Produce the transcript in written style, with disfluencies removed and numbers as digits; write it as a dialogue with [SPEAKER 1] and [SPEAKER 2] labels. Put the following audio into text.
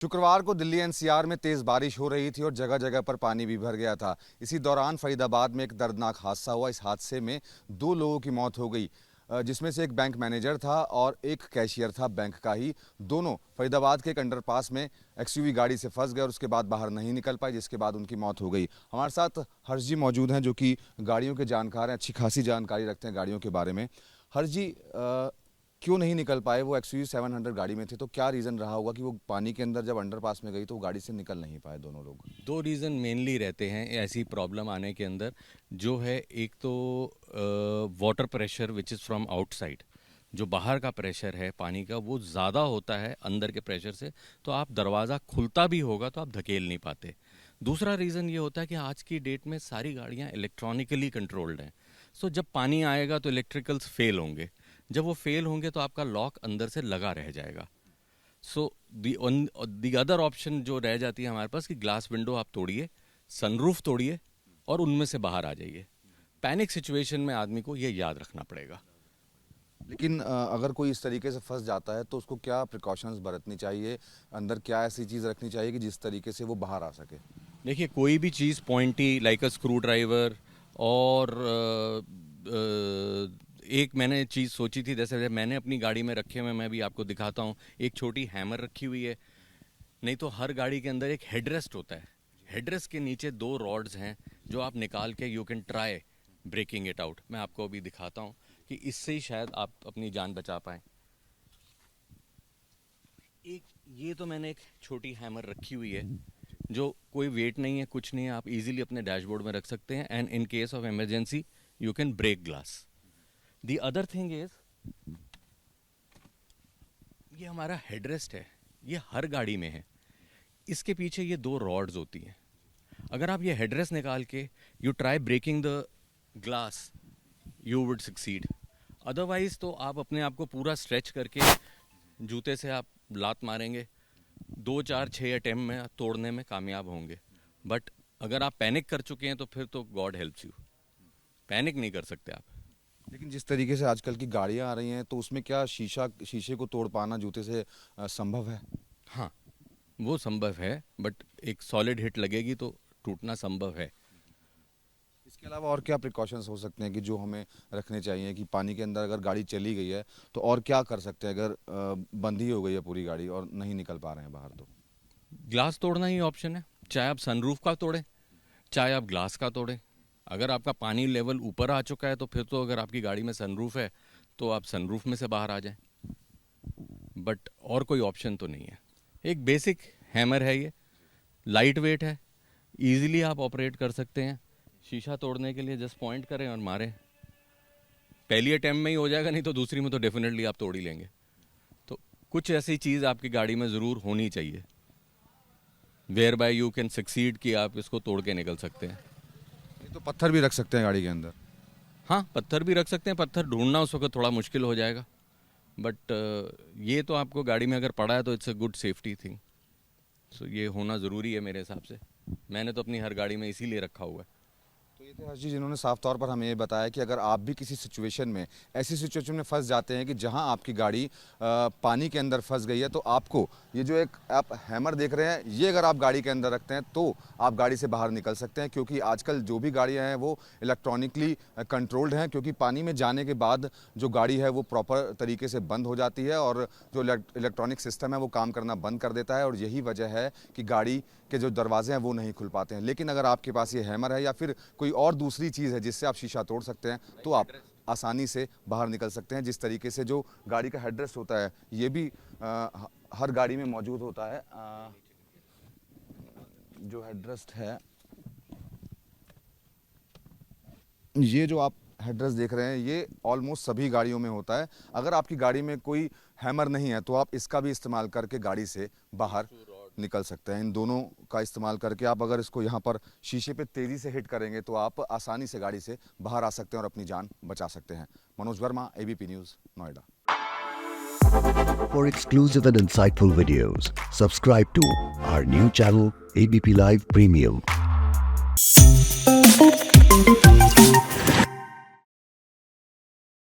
[SPEAKER 1] शुक्रवार को दिल्ली एनसीआर में तेज बारिश हो रही थी और जगह जगह पर पानी भी भर गया था। इसी दौरान फरीदाबाद में एक दर्दनाक हादसा हुआ। इस हादसे में 2 लोगों की मौत हो गई, जिसमें से एक बैंक मैनेजर था और एक कैशियर था बैंक का ही। दोनों फरीदाबाद के एक अंडरपास में एक्सयूवी गाड़ी से फंस गए और उसके बाद बाहर नहीं निकल पाए, जिसके बाद उनकी मौत हो गई। हमारे साथ हर्ष जी मौजूद हैं, जो कि गाड़ियों के जानकार हैं, अच्छी खासी जानकारी रखते हैं गाड़ियों के बारे में। हर्ष जी, क्यों नहीं निकल पाए? वो एक्सयूवी 700 गाड़ी में थे, तो क्या रीज़न रहा होगा कि वो पानी के अंदर जब अंडरपास में गई तो वो गाड़ी से निकल नहीं पाए दोनों लोग?
[SPEAKER 2] दो रीज़न मेनली रहते हैं ऐसी प्रॉब्लम आने के अंदर। जो है, एक तो water pressure which is from outside. जो बाहर का प्रेशर है पानी का वो ज़्यादा होता है अंदर के प्रेशर से, तो आप दरवाज़ा खुलता भी होगा तो आप धकेल नहीं पाते। दूसरा रीज़न ये होता है कि आज की डेट में सारी गाड़ियाँ इलेक्ट्रॉनिकली कंट्रोल्ड हैं। सो जब पानी आएगा तो इलेक्ट्रिकल्स फेल होंगे। जब वो फेल होंगे तो आपका लॉक अंदर से लगा रह जाएगा। सो दी अदर ऑप्शन जो रह जाती है हमारे पास कि ग्लास विंडो आप तोड़िए, सनरूफ तोड़िए और उनमें से बाहर आ जाइए। पैनिक सिचुएशन में आदमी को ये याद रखना पड़ेगा।
[SPEAKER 1] लेकिन अगर कोई इस तरीके से फंस जाता है तो उसको क्या प्रिकॉशंस बरतनी चाहिए? अंदर क्या ऐसी चीज़ रखनी चाहिए कि जिस तरीके से वो बाहर आ सके?
[SPEAKER 2] देखिए, कोई भी चीज़ pointy like a screwdriver और एक मैंने चीज़ सोची थी, जैसे मैंने अपनी गाड़ी में रखे हुए, मैं भी आपको दिखाता हूँ। एक छोटी हैमर रखी हुई है। नहीं तो हर गाड़ी के अंदर एक हेडरेस्ट होता है। हेडरेस्ट के नीचे 2 रॉड्स हैं जो आप निकाल के you can try breaking it out. मैं आपको अभी दिखाता हूँ कि इससे ही शायद आप अपनी जान बचा पाएँ। एक ये तो मैंने एक छोटी हैमर रखी हुई है जो कोई वेट नहीं है, कुछ नहीं है, आप इजीली अपने डैशबोर्ड में रख सकते हैं and in case of emergency you can break glass. The other thing is, ये हमारा हेडरेस्ट है, ये हर गाड़ी में है। इसके पीछे ये 2 रॉड्स होती हैं। अगर आप ये हेडरेस्ट निकाल के you try breaking the glass, you would succeed. Otherwise तो आप अपने आप को पूरा स्ट्रेच करके जूते से आप लात मारेंगे, 2 4 6 अटेम्प्ट में तोड़ने में कामयाब होंगे। बट अगर आप पैनिक कर चुके हैं तो फिर तो गॉड हेल्प्स यू। पैनिक नहीं कर सकते आप।
[SPEAKER 1] लेकिन जिस तरीके से आजकल की गाड़ियां आ रही हैं तो उसमें क्या शीशे को तोड़ पाना जूते से संभव है?
[SPEAKER 2] हाँ, वो संभव है, बट एक सॉलिड हिट लगेगी तो टूटना संभव है।
[SPEAKER 1] इसके अलावा और क्या प्रिकॉशंस हो सकते हैं कि जो हमें रखने चाहिए कि पानी के अंदर अगर गाड़ी चली गई है तो और क्या कर सकते हैं अगर बंद ही हो गई है पूरी गाड़ी और नहीं निकल पा रहे हैं बाहर? तो
[SPEAKER 2] ग्लास तोड़ना ही ऑप्शन है। चाहे आप सनरूफ का तोड़ें, चाहे आप ग्लास का तोड़ें। अगर आपका पानी लेवल ऊपर आ चुका है तो फिर तो अगर आपकी गाड़ी में सनरूफ है तो आप सनरूफ में से बाहर आ जाएं। बट और कोई ऑप्शन तो नहीं है। एक बेसिक हैमर है, ये लाइट वेट है, इजीली आप ऑपरेट कर सकते हैं। शीशा तोड़ने के लिए जस्ट पॉइंट करें और मारें। पहली अटैम्प्ट में ही हो जाएगा, नहीं तो दूसरी में तो डेफिनेटली आप तोड़ ही लेंगे। तो कुछ ऐसी चीज़ आपकी गाड़ी में ज़रूर होनी चाहिए whereby you can succeed कि आप इसको तोड़ के निकल सकते हैं।
[SPEAKER 1] ये तो पत्थर भी रख सकते हैं गाड़ी के अंदर?
[SPEAKER 2] हाँ, पत्थर भी रख सकते हैं। पत्थर ढूंढना उस वक्त थोड़ा मुश्किल हो जाएगा, बट ये तो आपको गाड़ी में अगर पड़ा है तो it's a good safety thing. So ये होना ज़रूरी है मेरे हिसाब से। मैंने तो अपनी हर गाड़ी में इसीलिए रखा हुआ है।
[SPEAKER 1] तो ये थे हर्ष जी, जिन्होंने साफ तौर पर हमें ये बताया कि अगर आप भी किसी सिचुएशन में ऐसी सिचुएशन में फंस जाते हैं कि जहां आपकी गाड़ी पानी के अंदर फंस गई है, तो आपको ये जो एक आप हैमर देख रहे हैं, ये अगर आप गाड़ी के अंदर रखते हैं तो आप गाड़ी से बाहर निकल सकते हैं। क्योंकि आजकल जो भी गाड़ियां हैं वो इलेक्ट्रॉनिकली कंट्रोल्ड हैं, क्योंकि पानी में जाने के बाद जो गाड़ी है वो प्रॉपर तरीके से बंद हो जाती है और जो इलेक्ट्रॉनिक सिस्टम है वो काम करना बंद कर देता है, और यही वजह है कि गाड़ी के जो दरवाजे हैं वो नहीं खुल पाते हैं। लेकिन अगर आपके पास ये हैमर है या फिर कोई और दूसरी चीज़ है जिससे आप शीशा तोड़ सकते हैं तो आप आसानी से बाहर निकल सकते हैं। जिस तरीके से जो गाड़ी का हेडरेस्ट होता है ये भी हर गाड़ी में मौजूद होता है। जो हेडरेस्ट है, ये जो आप हेडरेस्ट देख रहे हैं, ये ऑलमोस्ट सभी गाड़ियों में होता है। अगर आपकी गाड़ी में कोई हैमर नहीं है तो आप इसका भी इस्तेमाल करके गाड़ी से बाहर निकल सकते हैं। इन दोनों का इस्तेमाल करके आप अगर इसको यहाँ पर शीशे पे तेज़ी से हिट करेंगे तो आप आसानी से गाड़ी से बाहर आ सकते हैं और अपनी जान बचा सकते हैं। Manoj Verma, ABP news, Noida.
[SPEAKER 3] For exclusive and insightful videos, subscribe to our new channel ABP Live Premium.